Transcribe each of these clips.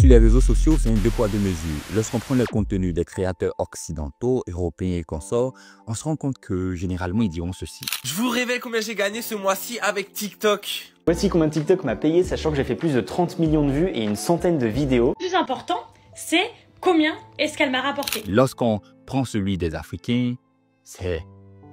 Sur les réseaux sociaux, c'est un deux poids deux mesures. Lorsqu'on prend le contenu des créateurs occidentaux, européens et consorts, on se rend compte que généralement ils diront ceci. Je vous révèle combien j'ai gagné ce mois-ci avec TikTok. Voici combien TikTok m'a payé, sachant que j'ai fait plus de 30 millions de vues et une centaine de vidéos. Le plus important, c'est combien est-ce qu'elle m'a rapporté. Lorsqu'on prend celui des Africains, c'est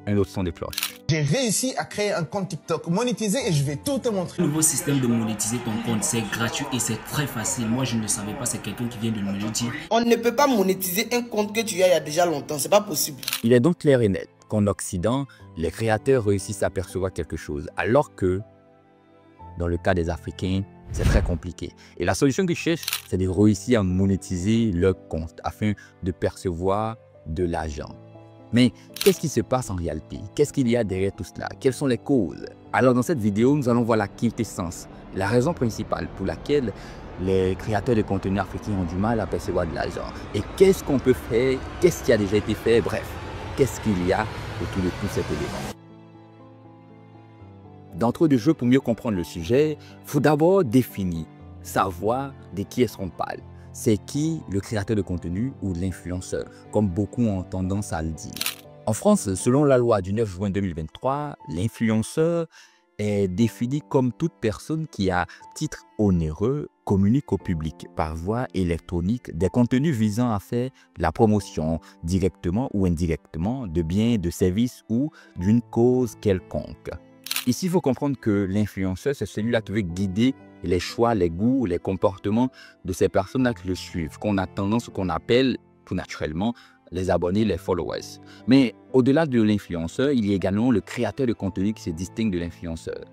un autre son de cloche. J'ai réussi à créer un compte TikTok monétisé et je vais tout te montrer. Le nouveau système de monétiser ton compte, c'est gratuit et c'est très facile. Moi, je ne le savais pas, c'est quelqu'un qui vient de me le dire. On ne peut pas monétiser un compte que tu as il y a déjà longtemps, c'est pas possible. Il est donc clair et net qu'en Occident, les créateurs réussissent à percevoir quelque chose, alors que dans le cas des Africains, c'est très compliqué. Et la solution qu'ils cherchent, c'est de réussir à monétiser leur compte afin de percevoir de l'argent. Mais qu'est-ce qui se passe en réalité? Qu'est-ce qu'il y a derrière tout cela? Quelles sont les causes? Alors dans cette vidéo, nous allons voir la quintessence, la raison principale pour laquelle les créateurs de contenu africains ont du mal à percevoir de l'argent. Et qu'est-ce qu'on peut faire? Qu'est-ce qui a déjà été fait? Bref, qu'est-ce qu'il y a autour de tout cet élément? D'entrée de jeu, pour mieux comprendre le sujet, il faut d'abord définir, savoir de qui est-ce qu'on parle. C'est qui le créateur de contenu ou l'influenceur, comme beaucoup ont tendance à le dire. En France, selon la loi du 9 juin 2023, l'influenceur est défini comme toute personne qui, à titre onéreux, communique au public par voie électronique des contenus visant à faire la promotion, directement ou indirectement, de biens, de services ou d'une cause quelconque. Ici, il faut comprendre que l'influenceur, c'est celui-là qui veut guider les choix, les goûts, les comportements de ces personnes-là qui le suivent, qu'on a tendance, qu'on appelle tout naturellement les abonnés, les followers. Mais au-delà de l'influenceur, il y a également le créateur de contenu qui se distingue de l'influenceur.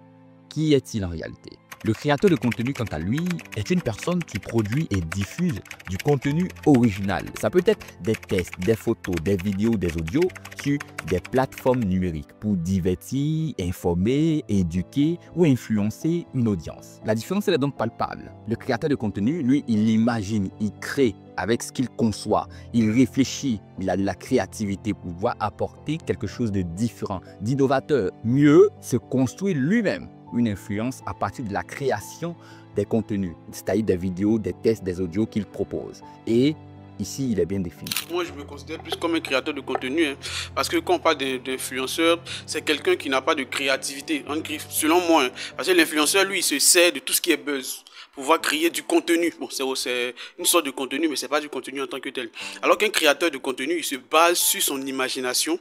Qui est-il en réalité? Le créateur de contenu, quant à lui, est une personne qui produit et diffuse du contenu original. Ça peut être des tests, des photos, des vidéos, des audios sur des plateformes numériques pour divertir, informer, éduquer ou influencer une audience. La différence elle est donc palpable. Le créateur de contenu, lui, il imagine, il crée avec ce qu'il conçoit, il réfléchit, il a de la créativité pour pouvoir apporter quelque chose de différent, d'innovateur. Mieux, se construire lui-même une influence à partir de la création des contenus, c'est-à-dire des vidéos, des tests, des audios qu'il propose. Et ici, il est bien défini. Moi, je me considère plus comme un créateur de contenu, parce que quand on parle d'influenceur, c'est quelqu'un qui n'a pas de créativité, selon moi. Parce que l'influenceur, lui, il se sert de tout ce qui est buzz pour pouvoir créer du contenu. Bon, c'est une sorte de contenu, mais c'est pas du contenu en tant que tel. Alors qu'un créateur de contenu, il se base sur son imagination,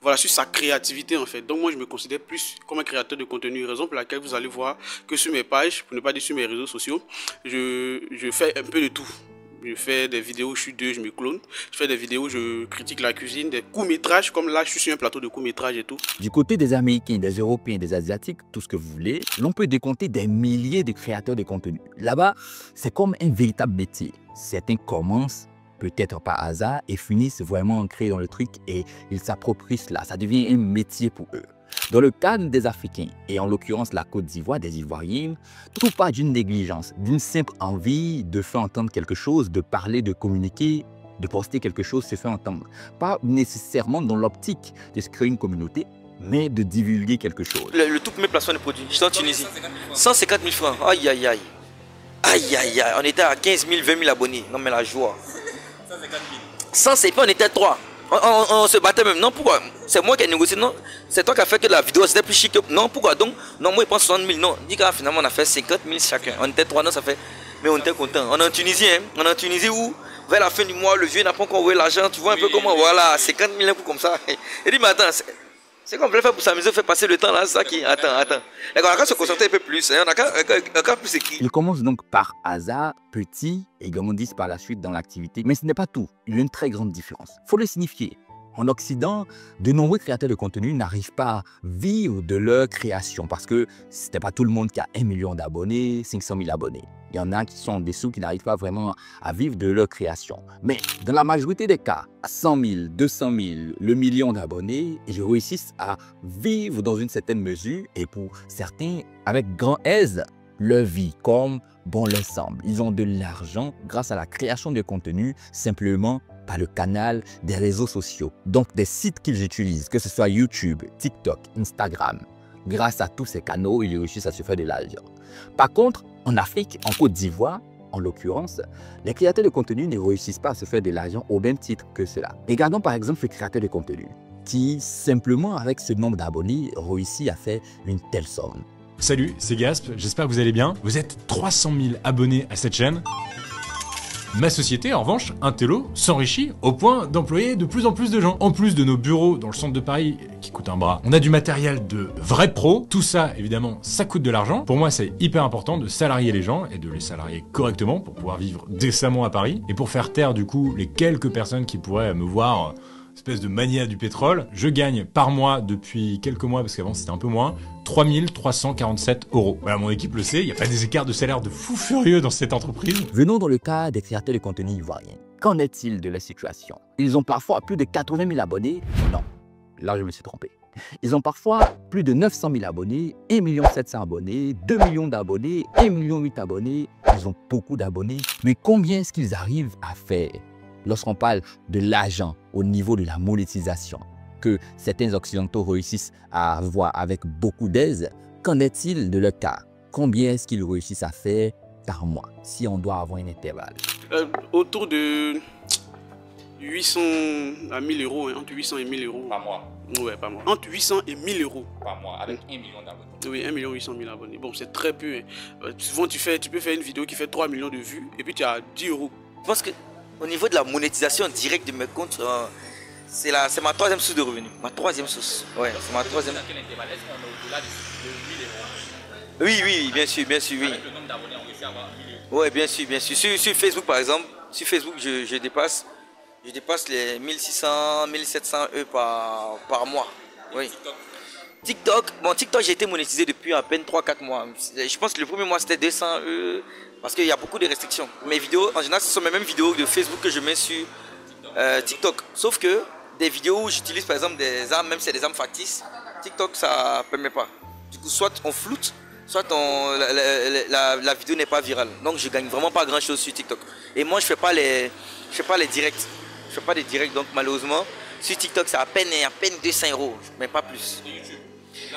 voilà, sur sa créativité en fait. Donc moi je me considère plus comme un créateur de contenu, raison pour laquelle vous allez voir que sur mes pages, pour ne pas dire sur mes réseaux sociaux, je fais un peu de tout. Je fais des vidéos où je suis deux, je me clone. Je fais des vidéos où je critique la cuisine, des courts-métrages, comme là je suis sur un plateau de courts-métrages et tout. Du côté des Américains, des Européens, des Asiatiques, tout ce que vous voulez, l'on peut décompter des milliers de créateurs de contenu. Là-bas, c'est comme un véritable métier. Certains commencent peut-être par hasard et finissent vraiment ancrés dans le truc et ils s'approprient cela. Ça devient un métier pour eux. Dans le cadre des Africains, et en l'occurrence la Côte d'Ivoire, des Ivoiriens, tout part d'une négligence, d'une simple envie de faire entendre quelque chose, de parler, de communiquer, de poster quelque chose, se faire entendre. Pas nécessairement dans l'optique de se créer une communauté, mais de divulguer quelque chose. Le tout premier placement de produit, j'étais en Tunisie. 150 000 francs, aïe aïe aïe. Aïe aïe aïe, on était à 15 000, 20 000 abonnés. Non mais la joie. 150 000, on était 3. On se battait même. Non, pourquoi? C'est moi qui ai négocié. Non, c'est toi qui as fait que la vidéo c'était plus chic. Non, pourquoi? Donc, non, moi, il pense 60 000. Non, dis que finalement, on a fait 50 000 chacun. On était 3, non, ça fait. Mais on était content. On est en Tunisie, hein. On est en Tunisie où, vers la fin du mois, le vieux n'a pas encore envoyé l'argent. Tu vois un peu comment, voilà, 50 000 un coup comme ça. Il dit, mais attends, c'est qu'on voulait faire pour s'amuser, faire passer le temps là, c'est ça qui. Attends. D'accord, on a qu'à se concentrer un peu plus. Hein. On a qu'à plus écrire. Il commence donc par hasard, petit, et grandissent par la suite dans l'activité. Mais ce n'est pas tout. Il y a une très grande différence. Il faut le signifier. En Occident, de nombreux créateurs de contenu n'arrivent pas à vivre de leur création parce que ce n'est pas tout le monde qui a 1 million d'abonnés, 500 000 abonnés. Il y en a qui sont en dessous, qui n'arrivent pas vraiment à vivre de leur création. Mais dans la majorité des cas, à 100 000, 200 000, le million d'abonnés, ils réussissent à vivre dans une certaine mesure et pour certains, avec grand aise, leur vie comme bon leur semble. Ils ont de l'argent grâce à la création de contenu simplement par le canal des réseaux sociaux, donc des sites qu'ils utilisent, que ce soit YouTube, TikTok, Instagram. Grâce à tous ces canaux, ils réussissent à se faire de l'argent. Par contre, en Afrique, en Côte d'Ivoire, En l'occurrence, les créateurs de contenu ne réussissent pas à se faire de l'argent au même titre que cela. Regardons par exemple ce créateur de contenu qui, simplement avec ce nombre d'abonnés, réussit à faire une telle somme. Salut, c'est Gasp, j'espère que vous allez bien. Vous êtes 300 000 abonnés à cette chaîne. Ma société, en revanche, Intello, s'enrichit au point d'employer de plus en plus de gens. En plus de nos bureaux dans le centre de Paris, qui coûtent un bras, on a du matériel de vrais pros. Tout ça, évidemment, ça coûte de l'argent. Pour moi, c'est hyper important de salarier les gens et de les salarier correctement pour pouvoir vivre décemment à Paris. Et pour faire taire, du coup, les quelques personnes qui pourraient me voir... espèce de mania du pétrole, je gagne par mois depuis quelques mois, parce qu'avant c'était un peu moins, 3 347 €. Voilà, mon équipe le sait, il n'y a pas des écarts de salaire de fou furieux dans cette entreprise. Venons dans le cas des créateurs de contenu ivoiriens. Qu'en est-il de la situation? Ils ont parfois plus de 80 000 abonnés? Non, là je me suis trompé. Ils ont parfois plus de 900 000 abonnés, 1 700 000 abonnés, 2 millions d'abonnés, 1,8 million d'abonnés. Ils ont beaucoup d'abonnés, mais combien est-ce qu'ils arrivent à faire? Lorsqu'on parle de l'argent au niveau de la monétisation, que certains occidentaux réussissent à avoir avec beaucoup d'aise, qu'en est-il de leur cas? Combien est-ce qu'ils réussissent à faire par mois, si on doit avoir un intervalle? Autour de 800 à 1000 €, hein, entre 800 et 1000 € Par mois? Ouais, par mois. Entre 800 et 1000 € Par mois, avec 1 million d'abonnés. Oui, 1 800 000 abonnés. Bon, c'est très peu. Hein. Souvent, tu peux faire une vidéo qui fait 3 millions de vues et puis tu as 10 €. Je pense que au niveau de la monétisation directe de mes comptes, c'est ma troisième source de revenus. Ma troisième source. Ouais, c'est ma troisième. Dans quel intervalle? Est-ce qu'on est au-delà de 1000 €? Oui, bien sûr, oui. Avec le nombre d'abonnés, on réussit à avoir 1000 €. Ouais, bien sûr. Sur Facebook, par exemple, sur Facebook, je dépasse les 1600, 1700 € par mois. Oui. TikTok, j'ai été monétisé depuis à peine 3-4 mois. Je pense que le premier mois, c'était 200 €. Parce qu'il y a beaucoup de restrictions. Mes vidéos, en général, ce sont mes mêmes vidéos de Facebook que je mets sur TikTok. Sauf que des vidéos où j'utilise par exemple des armes, même si c'est des armes factices, TikTok ça ne permet pas. Du coup, soit on floute, soit la vidéo n'est pas virale. Donc je gagne vraiment pas grand chose sur TikTok. Et moi je fais pas les directs. Je fais pas des directs, donc malheureusement, sur TikTok c'est à peine 200 €, mais pas plus.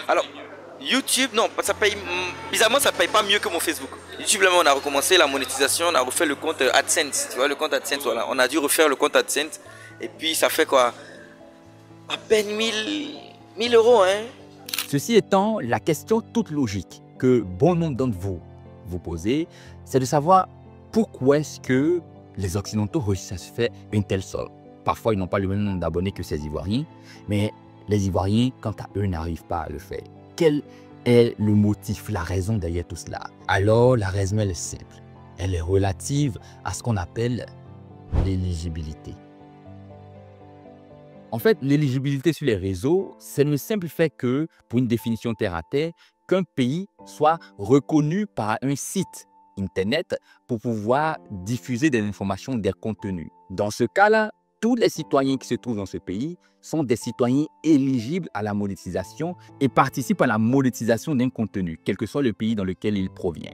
Alors, YouTube, non, ça paye, bizarrement ça paye pas mieux que mon Facebook. YouTube, là, on a recommencé la monétisation, on a refait le compte AdSense, tu vois, le compte AdSense, voilà. On a dû refaire le compte AdSense, et puis ça fait quoi? À peine 1000 €, hein. Ceci étant, la question toute logique que bon nombre d'entre vous vous posez, c'est de savoir pourquoi est-ce que les Occidentaux réussissent à se faire une telle somme. Parfois, ils n'ont pas le même nombre d'abonnés que ces Ivoiriens, mais les Ivoiriens, quant à eux, n'arrivent pas à le faire. Quel est le motif, la raison derrière tout cela? Alors, la raison, elle est simple. Elle est relative à ce qu'on appelle l'éligibilité. En fait, l'éligibilité sur les réseaux, c'est le simple fait que, pour une définition terre à terre, qu'un pays soit reconnu par un site Internet pour pouvoir diffuser des informations, des contenus. Dans ce cas-là, tous les citoyens qui se trouvent dans ce pays sont des citoyens éligibles à la monétisation et participent à la monétisation d'un contenu, quel que soit le pays dans lequel il provient.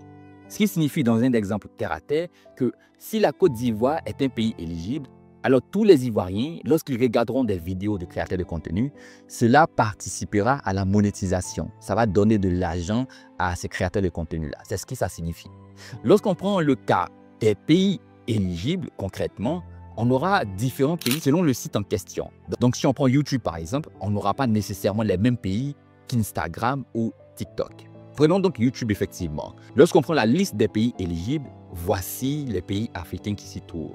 Ce qui signifie, dans un exemple terre à terre, que si la Côte d'Ivoire est un pays éligible, alors tous les Ivoiriens, lorsqu'ils regarderont des vidéos de créateurs de contenu, cela participera à la monétisation. Ça va donner de l'argent à ces créateurs de contenu-là. C'est ce que ça signifie. Lorsqu'on prend le cas des pays éligibles, concrètement, on aura différents pays selon le site en question. Donc, si on prend YouTube, par exemple, on n'aura pas nécessairement les mêmes pays qu'Instagram ou TikTok. Prenons donc YouTube, effectivement. Lorsqu'on prend la liste des pays éligibles, voici les pays africains qui s'y trouvent.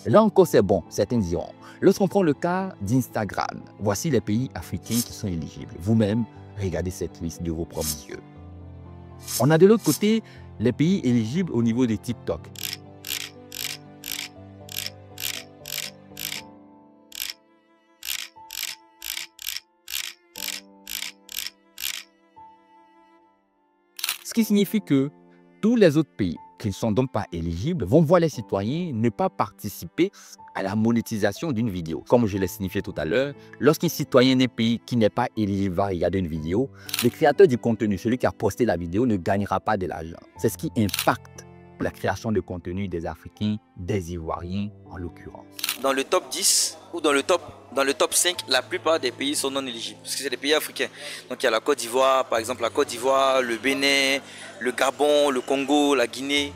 Là encore, c'est bon, certains diront. Lorsqu'on prend le cas d'Instagram, voici les pays africains qui sont éligibles. Vous-même, regardez cette liste de vos propres yeux. On a de l'autre côté les pays éligibles au niveau de TikTok. Ce qui signifie que tous les autres pays qui ne sont donc pas éligibles vont voir les citoyens ne pas participer à la monétisation d'une vidéo. Comme je l'ai signifié tout à l'heure, lorsqu'un citoyen d'un pays qui n'est pas éligible va regarder une vidéo, le créateur du contenu, celui qui a posté la vidéo, ne gagnera pas de l'argent. C'est ce qui impacte pour la création de contenu des Africains, des Ivoiriens en l'occurrence. Dans le top 10 ou dans le top 5, la plupart des pays sont non éligibles, parce que c'est des pays africains. Donc il y a la Côte d'Ivoire, par exemple la Côte d'Ivoire, le Bénin, le Gabon, le Congo, la Guinée.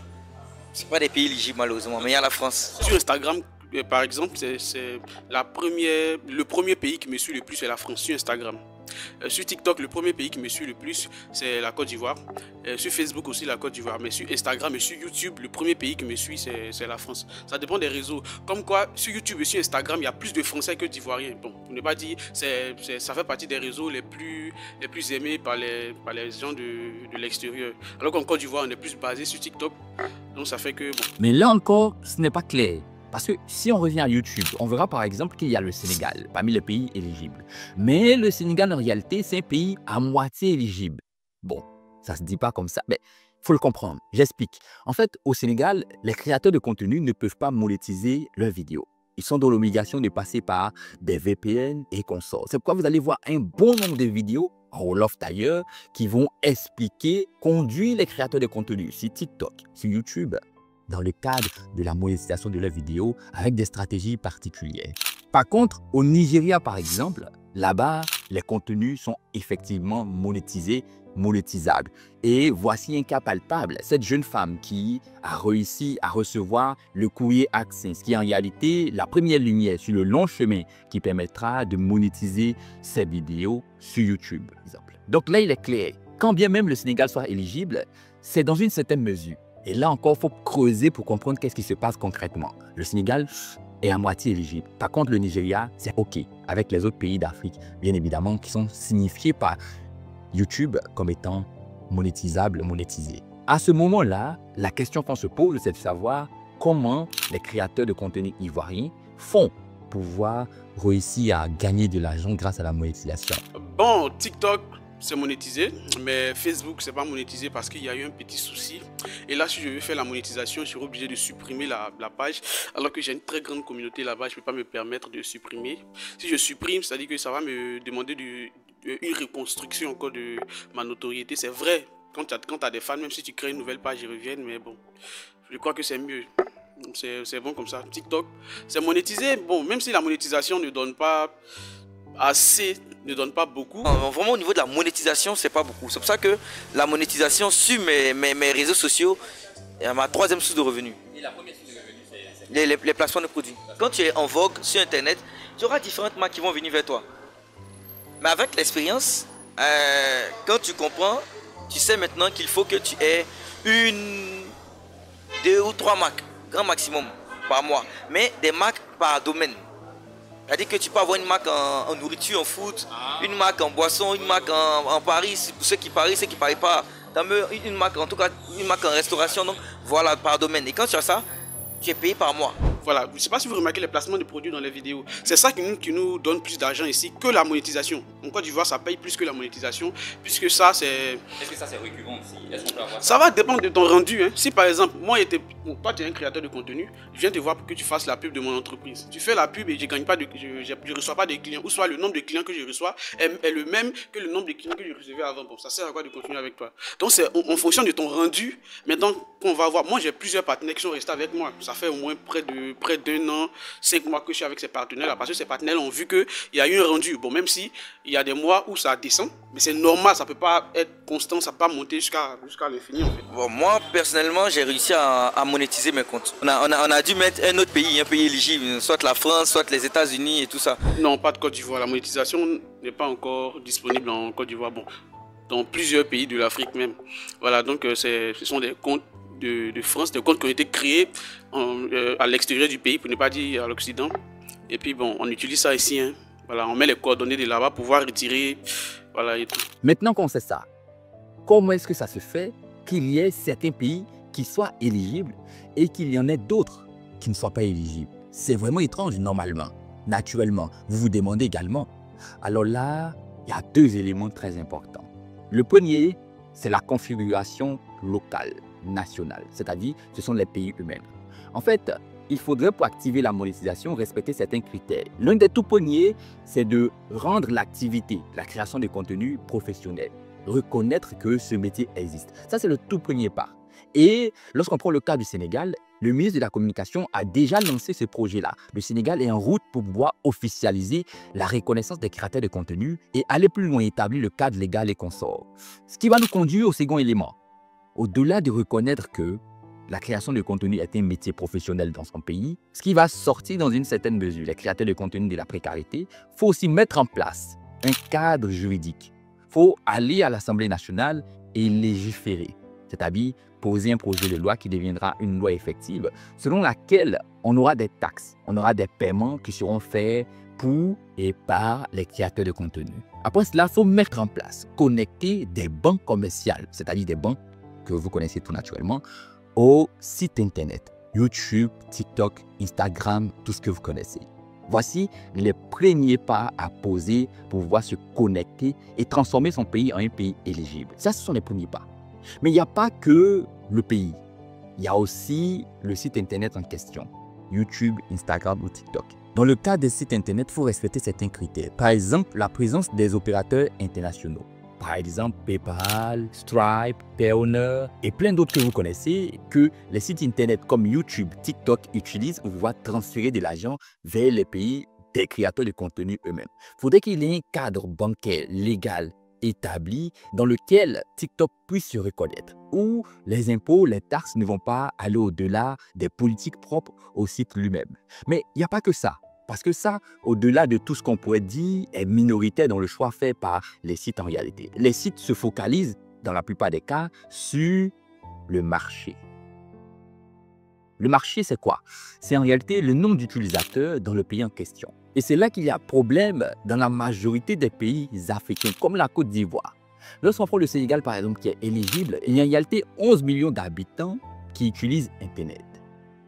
Ce pas des pays éligibles malheureusement, mais il y a la France. Sur Instagram, par exemple, c'est le premier pays qui me suit le plus, c'est la France sur Instagram. Sur TikTok, le premier pays qui me suit le plus, c'est la Côte d'Ivoire. Sur Facebook aussi, la Côte d'Ivoire. Mais sur Instagram et sur YouTube, le premier pays qui me suit, c'est la France. Ça dépend des réseaux. Comme quoi, sur YouTube et sur Instagram, il y a plus de Français que d'Ivoiriens. Bon, pour ne pas dire, ça fait partie des réseaux les plus aimés par les gens de l'extérieur. Alors qu'en Côte d'Ivoire, on est plus basé sur TikTok. Donc ça fait que... Bon. Mais là encore, ce n'est pas clair. Parce que si on revient à YouTube, on verra par exemple qu'il y a le Sénégal parmi les pays éligibles. Mais le Sénégal, en réalité, c'est un pays à moitié éligible. Bon, ça ne se dit pas comme ça, mais il faut le comprendre. J'explique. En fait, au Sénégal, les créateurs de contenu ne peuvent pas monétiser leurs vidéos. Ils sont dans l'obligation de passer par des VPN et consorts. C'est pourquoi vous allez voir un bon nombre de vidéos, en Wolof d'ailleurs, qui vont expliquer, conduire les créateurs de contenu sur TikTok, sur YouTube, dans le cadre de la monétisation de leurs vidéos avec des stratégies particulières. Par contre, au Nigeria par exemple, là-bas, les contenus sont effectivement monétisables. Et voici un cas palpable, cette jeune femme qui a réussi à recevoir le courrier AdSense, qui est en réalité la première lumière sur le long chemin qui permettra de monétiser ses vidéos sur YouTube, par exemple. Donc là, il est clair, quand bien même le Sénégal soit éligible, c'est dans une certaine mesure. Et là encore, il faut creuser pour comprendre qu'est-ce qui se passe concrètement. Le Sénégal est à moitié éligible. Par contre, le Nigeria, c'est OK, avec les autres pays d'Afrique, bien évidemment, qui sont signifiés par YouTube comme étant monétisables, monétisés. À ce moment-là, la question qu'on se pose, c'est de savoir comment les créateurs de contenu ivoiriens font pour pouvoir réussir à gagner de l'argent grâce à la monétisation. Bon, TikTok, c'est monétisé, mais Facebook, c'est pas monétisé parce qu'il y a eu un petit souci. Et là, si je veux faire la monétisation, je serai obligé de supprimer la page. Alors que j'ai une très grande communauté là-bas, je ne peux pas me permettre de supprimer. Si je supprime, ça veut dire que ça va me demander une reconstruction encore de ma notoriété. C'est vrai, quand tu as des fans, même si tu crées une nouvelle page, ils reviennent, mais bon, je crois que c'est mieux. C'est bon comme ça. TikTok, c'est monétisé. Bon, même si la monétisation ne donne pas assez, ne donne pas beaucoup. Vraiment au niveau de la monétisation, c'est pas beaucoup. C'est pour ça que la monétisation sur mes réseaux sociaux est ma troisième source de revenus. Et la première source de revenus, c'est les placements de produits. Quand tu es en vogue sur Internet, tu auras différentes marques qui vont venir vers toi. Mais avec l'expérience, quand tu comprends, tu sais maintenant qu'il faut que tu aies 2 ou 3 marques, grand maximum, par mois. Mais des marques par domaine. C'est-à-dire que tu peux avoir une marque en nourriture, en foot, une marque en boisson, une marque en paris, pour ceux qui parient, ceux qui ne parient pas. Une marque, en tout cas, une marque en restauration, donc voilà, par domaine. Et quand tu as ça, tu es payé par mois. Voilà, je ne sais pas si vous remarquez les placements de produits dans les vidéos. C'est ça qui nous donne plus d'argent ici que la monétisation. En Côte d'Ivoire, ça paye plus que la monétisation, puisque ça, c'est... Est-ce que ça, c'est récurrent aussi? Est-ce qu'on peut avoir ça va dépendre de ton rendu. Hein. Si par exemple, toi, tu es un créateur de contenu, je viens te voir pour que tu fasses la pub de mon entreprise. Tu fais la pub et je ne reçois pas de clients. Ou soit le nombre de clients que je reçois est le même que le nombre de clients que je recevais avant. Bon, ça sert à quoi de continuer avec toi? Donc, c'est en fonction de ton rendu. Maintenant, qu'on va voir. Moi, j'ai plusieurs partenaires qui sont restés avec moi. Ça fait au moins près d'1 an, 5 mois que je suis avec ces partenaires-là, parce que ces partenaires ont vu qu'il y a eu un rendu. Bon, même si il y a des mois où ça descend, mais c'est normal, ça ne peut pas être constant, ça ne peut pas monter jusqu'à l'infini en fait. Bon, moi, personnellement, j'ai réussi à monétiser mes comptes. On a dû mettre un autre pays, un pays éligible, soit la France, soit les États-Unis et tout ça. Non, pas de Côte d'Ivoire. La monétisation n'est pas encore disponible en Côte d'Ivoire. Bon, dans plusieurs pays de l'Afrique même. Voilà, donc ce sont des comptes de France, des comptes qui ont été créés à l'extérieur du pays, pour ne pas dire à l'Occident. Et puis bon, on utilise ça ici. Hein. Voilà, on met les coordonnées de là-bas pour pouvoir retirer. Voilà, et tout. Maintenant qu'on sait ça, comment est-ce que ça se fait qu'il y ait certains pays qui soient éligibles et qu'il y en ait d'autres qui ne soient pas éligibles? C'est vraiment étrange normalement, naturellement. Vous vous demandez également. Alors là, il y a 2 éléments très importants. Le premier, c'est la configuration locale, nationale, c'est-à-dire ce sont les pays eux-mêmes. En fait, il faudrait pour activer la monétisation respecter certains critères. L'un des tout premiers, c'est de rendre l'activité, la création de contenu professionnel. Reconnaître que ce métier existe. Ça, c'est le tout premier pas. Et lorsqu'on prend le cas du Sénégal, le ministre de la Communication a déjà lancé ce projet-là. Le Sénégal est en route pour pouvoir officialiser la reconnaissance des créateurs de contenu et aller plus loin, établir le cadre légal et consort. Ce qui va nous conduire au second élément. Au-delà de reconnaître que la création de contenu est un métier professionnel dans son pays, ce qui va sortir dans une certaine mesure les créateurs de contenu de la précarité, il faut aussi mettre en place un cadre juridique. Il faut aller à l'Assemblée nationale et légiférer, c'est-à-dire poser un projet de loi qui deviendra une loi effective, selon laquelle on aura des taxes, on aura des paiements qui seront faits pour et par les créateurs de contenu. Après cela, il faut mettre en place, connecter des banques commerciales, c'est-à-dire des banques que vous connaissez tout naturellement, au site internet, YouTube, TikTok, Instagram, tout ce que vous connaissez. Voici les premiers pas à poser pour pouvoir se connecter et transformer son pays en un pays éligible. Ça, ce sont les premiers pas. Mais il n'y a pas que le pays. Il y a aussi le site internet en question, YouTube, Instagram ou TikTok. Dans le cas des sites internet, il faut respecter certains critères. Par exemple, la présence des opérateurs internationaux. Par exemple, PayPal, Stripe, Payoneer et plein d'autres que vous connaissez que les sites internet comme YouTube, TikTok utilisent pour pouvoir transférer de l'argent vers les pays des créateurs de contenu eux-mêmes. Il faudrait qu'il y ait un cadre bancaire légal établi dans lequel TikTok puisse se reconnaître, où les impôts, les taxes ne vont pas aller au-delà des politiques propres au site lui-même. Mais il n'y a pas que ça. Parce que ça, au-delà de tout ce qu'on pourrait dire, est minoritaire dans le choix fait par les sites en réalité. Les sites se focalisent, dans la plupart des cas, sur le marché. Le marché, c'est quoi? C'est en réalité le nombre d'utilisateurs dans le pays en question. Et c'est là qu'il y a problème dans la majorité des pays africains, comme la Côte d'Ivoire. Lorsqu'on prend le Sénégal, par exemple, qui est éligible, il y a en réalité 11 millions d'habitants qui utilisent Internet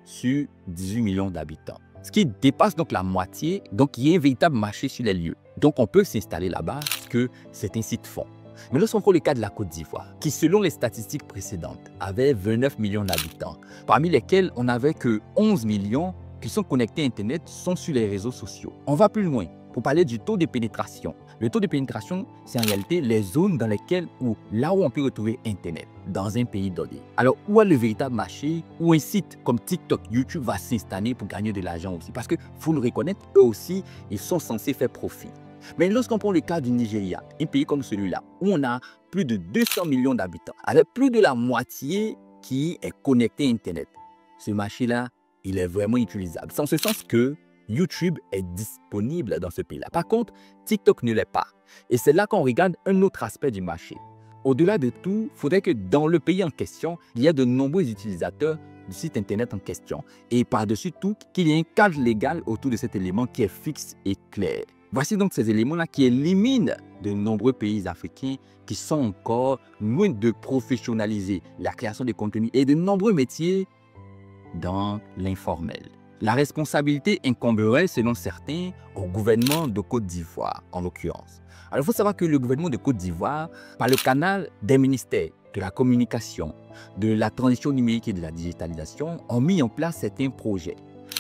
sur 18 millions d'habitants. Ce qui dépasse donc la moitié, donc il y a un véritable marché sur les lieux. Donc on peut s'installer là-bas, ce que certains sites font. Mais lorsqu'on prend le cas de la Côte d'Ivoire, qui selon les statistiques précédentes avait 29 millions d'habitants, parmi lesquels on n'avait que 11 millions qui sont connectés à Internet, sont sur les réseaux sociaux. On va plus loin pour parler du taux de pénétration. Le taux de pénétration, c'est en réalité les zones dans lesquelles, là où on peut retrouver Internet, dans un pays donné. Alors, où est le véritable marché, où un site comme TikTok, YouTube va s'installer pour gagner de l'argent aussi? Parce qu'il faut le reconnaître, eux aussi, ils sont censés faire profit. Mais lorsqu'on prend le cas du Nigeria, un pays comme celui-là, où on a plus de 200 millions d'habitants, avec plus de la moitié qui est connecté à Internet, ce marché-là, il est vraiment utilisable. C'est en ce sens que YouTube est disponible dans ce pays-là. Par contre, TikTok ne l'est pas. Et c'est là qu'on regarde un autre aspect du marché. Au-delà de tout, il faudrait que dans le pays en question, il y ait de nombreux utilisateurs du site Internet en question. Et par-dessus tout, qu'il y ait un cadre légal autour de cet élément qui est fixe et clair. Voici donc ces éléments-là qui éliminent de nombreux pays africains qui sont encore loin de professionnaliser la création de contenu et de nombreux métiers dans l'informel. La responsabilité incomberait, selon certains, au gouvernement de Côte d'Ivoire, en l'occurrence. Alors, il faut savoir que le gouvernement de Côte d'Ivoire, par le canal des ministères de la communication, de la transition numérique et de la digitalisation, ont mis en place certains projets.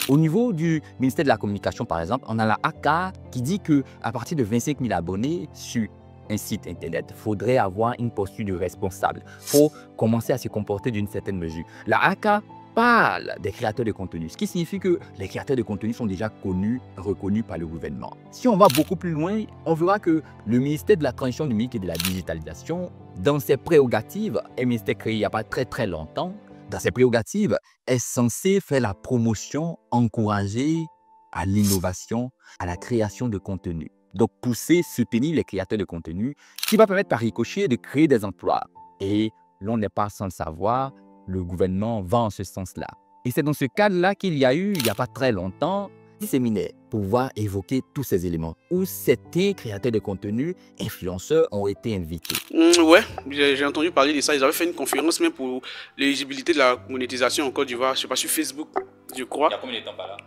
Au niveau du ministère de la Communication, par exemple, on a la ACA qui dit qu'à partir de 25 000 abonnés sur un site Internet, il faudrait avoir une posture de responsable. Il faut commencer à se comporter d'une certaine mesure. La ACA parle des créateurs de contenu, ce qui signifie que les créateurs de contenu sont déjà connus, reconnus par le gouvernement. Si on va beaucoup plus loin, on verra que le ministère de la Transition numérique et de la digitalisation, dans ses prérogatives, un ministère créé il n'y a pas très longtemps, dans ses prérogatives, est censé faire la promotion, encourager à l'innovation, à la création de contenu. Donc pousser, soutenir les créateurs de contenu, qui va permettre par ricochet de créer des emplois. Et l'on n'est pas sans le savoir, le gouvernement va en ce sens-là. Et c'est dans ce cadre-là qu'il y a eu, il n'y a pas très longtemps, un séminaire pour pouvoir évoquer tous ces éléments, où certains créateurs de contenu, influenceurs, ont été invités. Ouais, j'ai entendu parler de ça. Ils avaient fait une conférence même pour l'éligibilité de la monétisation en Côte d'Ivoire, je ne sais pas, sur Facebook, je crois. Il y a combien de temps par là?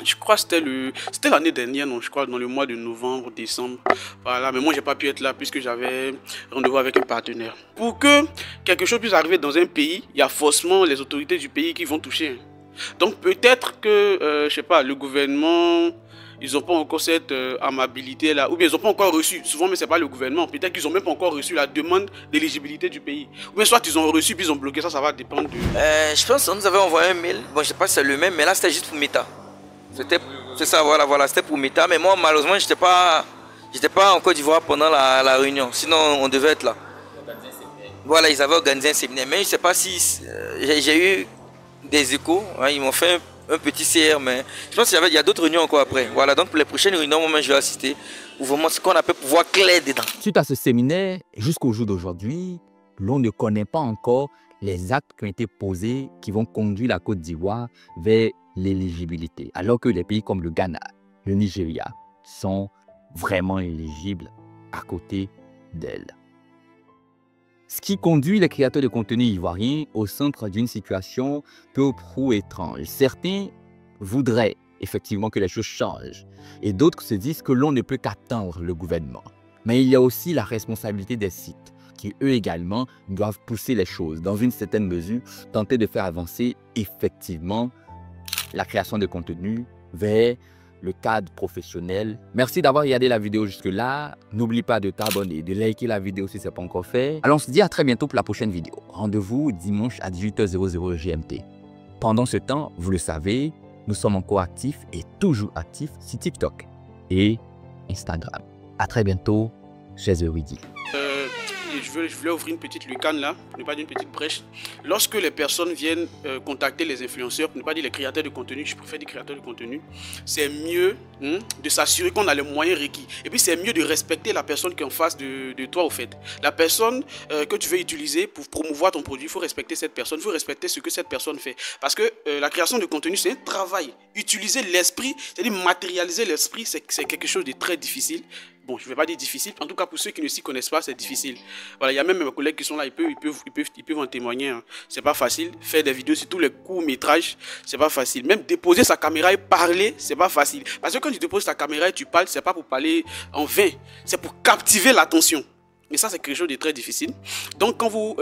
Je crois que c'était l'année dernière, non, je crois, dans le mois de novembre, décembre. Voilà, mais moi, j'ai pas pu être là puisque j'avais rendez-vous avec un partenaire. Pour que quelque chose puisse arriver dans un pays, il y a forcément les autorités du pays qui vont toucher. Donc, peut-être que, je sais pas, le gouvernement, ils n'ont pas encore cette amabilité-là, ou bien ils n'ont pas encore reçu, souvent mais ce n'est pas le gouvernement, peut-être qu'ils n'ont même pas encore reçu la demande d'éligibilité du pays. Ou bien soit ils ont reçu puis ils ont bloqué, ça va dépendre de... Je pense qu'on nous avait envoyé un mail, bon je sais pas si c'est le même, mais là c'était juste pour Meta. C'est ça, voilà, c'était pour Meta, mais moi malheureusement j'étais pas en Côte d'Ivoire pendant la réunion, sinon on devait être là. Voilà, ils avaient organisé un séminaire, mais je ne sais pas si j'ai eu des échos, hein, ils m'ont fait un petit CR, mais je pense qu'il y a d'autres réunions encore après. Voilà, donc pour les prochaines réunions, moi je vais assister pour vraiment ce qu'on appelle pouvoir clair dedans. Suite à ce séminaire, jusqu'au jour d'aujourd'hui, l'on ne connaît pas encore les actes qui ont été posés qui vont conduire la Côte d'Ivoire vers l'éligibilité, alors que les pays comme le Ghana, le Nigeria sont vraiment éligibles à côté d'elle. Ce qui conduit les créateurs de contenu ivoiriens au centre d'une situation peu ou prou étrange. Certains voudraient effectivement que les choses changent et d'autres se disent que l'on ne peut qu'attendre le gouvernement. Mais il y a aussi la responsabilité des sites qui eux également doivent pousser les choses dans une certaine mesure, tenter de faire avancer effectivement la création de contenu vers le cadre professionnel. Merci d'avoir regardé la vidéo jusque-là. N'oublie pas de t'abonner, de liker la vidéo si ce n'est pas encore fait. Alors on se dit à très bientôt pour la prochaine vidéo. Rendez-vous dimanche à 18h00 GMT. Pendant ce temps, vous le savez, nous sommes encore actifs et toujours actifs sur TikTok et Instagram. À très bientôt chez The Real Deal. Je voulais ouvrir une petite lucarne là, pour ne pas dire une petite brèche. Lorsque les personnes viennent contacter les influenceurs, pour ne pas dire les créateurs de contenu, je préfère dire créateurs de contenu, c'est mieux de s'assurer qu'on a les moyens requis. Et puis c'est mieux de respecter la personne qui est en face de toi au fait. La personne que tu veux utiliser pour promouvoir ton produit, il faut respecter cette personne, il faut respecter ce que cette personne fait. Parce que la création de contenu, c'est un travail. Utiliser l'esprit, c'est-à-dire matérialiser l'esprit, c'est quelque chose de très difficile. Bon, je ne vais pas dire difficile, en tout cas pour ceux qui ne s'y connaissent pas, c'est difficile. Voilà, il y a même mes collègues qui sont là, ils peuvent en témoigner. Hein. C'est pas facile. Faire des vidéos sur tous les courts-métrages, c'est pas facile. Même déposer sa caméra et parler, c'est pas facile. Parce que quand tu déposes ta caméra et tu parles, c'est pas pour parler en vain, c'est pour captiver l'attention. Mais ça, c'est quelque chose de très difficile. Donc, quand vous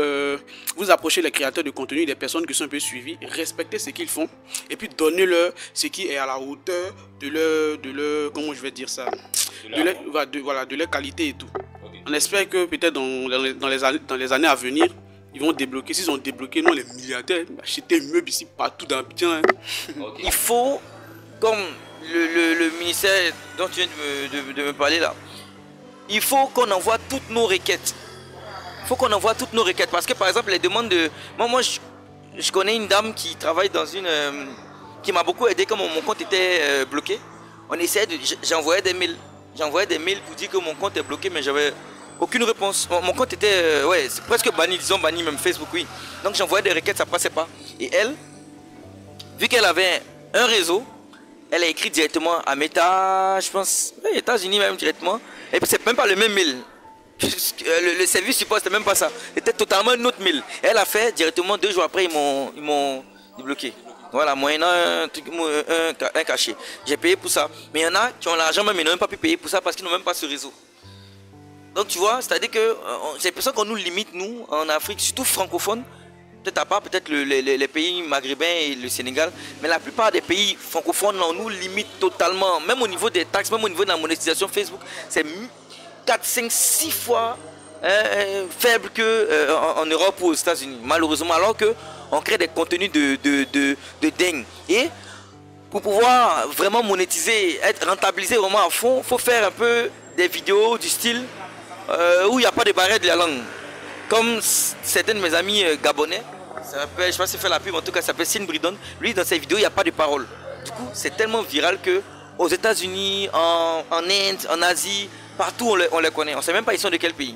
approchez les créateurs de contenu, les personnes qui sont un peu suivies, respectez ce qu'ils font et puis donnez-leur ce qui est à la hauteur de leur comment je vais dire ça, de leur qualité et tout. Okay. On espère que peut-être dans les années à venir, ils vont débloquer. S'ils ont débloqué, non, les milliardaires, acheter un meuble ici partout dans bien. Okay. Il faut, comme le ministère dont tu viens de me parler là, il faut qu'on envoie toutes nos requêtes. Il faut qu'on envoie toutes nos requêtes. Parce que par exemple, les demandes de... Moi je connais une dame qui travaille dans une... qui m'a beaucoup aidé quand mon compte était bloqué. On essayait de... J'envoyais des mails. J'envoyais des mails pour dire que mon compte est bloqué, mais j'avais aucune réponse. Mon compte était... ouais, c'est presque banni, disons banni, même Facebook, oui. Donc j'envoyais des requêtes, ça ne passait pas. Et elle, vu qu'elle avait un réseau, elle a écrit directement à Meta, je pense, aux États-Unis même directement. Et puis c'est même pas le même mail. Le service support, c'était même pas ça. C'était totalement un autre mail. Elle a fait directement 2 jours après, ils m'ont débloqué. Voilà, moyennant un cachet. J'ai payé pour ça. Mais il y en a qui ont l'argent, mais ils n'ont même pas pu payer pour ça parce qu'ils n'ont même pas ce réseau. Donc tu vois, c'est-à-dire que c'est pour ça qu'on nous limite, nous, en Afrique, surtout francophone. Peut-être à part peut-être les pays maghrébins et le Sénégal, mais la plupart des pays francophones, on nous limite totalement, même au niveau des taxes, même au niveau de la monétisation Facebook, c'est 4, 5, 6 fois faible qu'en Europe ou aux États-Unis, malheureusement, alors qu'on crée des contenus de dingue. Et pour pouvoir vraiment monétiser, être rentabilisé vraiment à fond, il faut faire un peu des vidéos du style où il n'y a pas de barrière de la langue. Comme certains de mes amis gabonais, ça je ne sais pas si fait la pub, en tout cas ça s'appelle Sin Bridon. Lui dans ses vidéos il n'y a pas de parole. Du coup c'est tellement viral que aux États-Unis, en Inde, en Asie, partout on les connaît. On ne sait même pas ils sont de quel pays.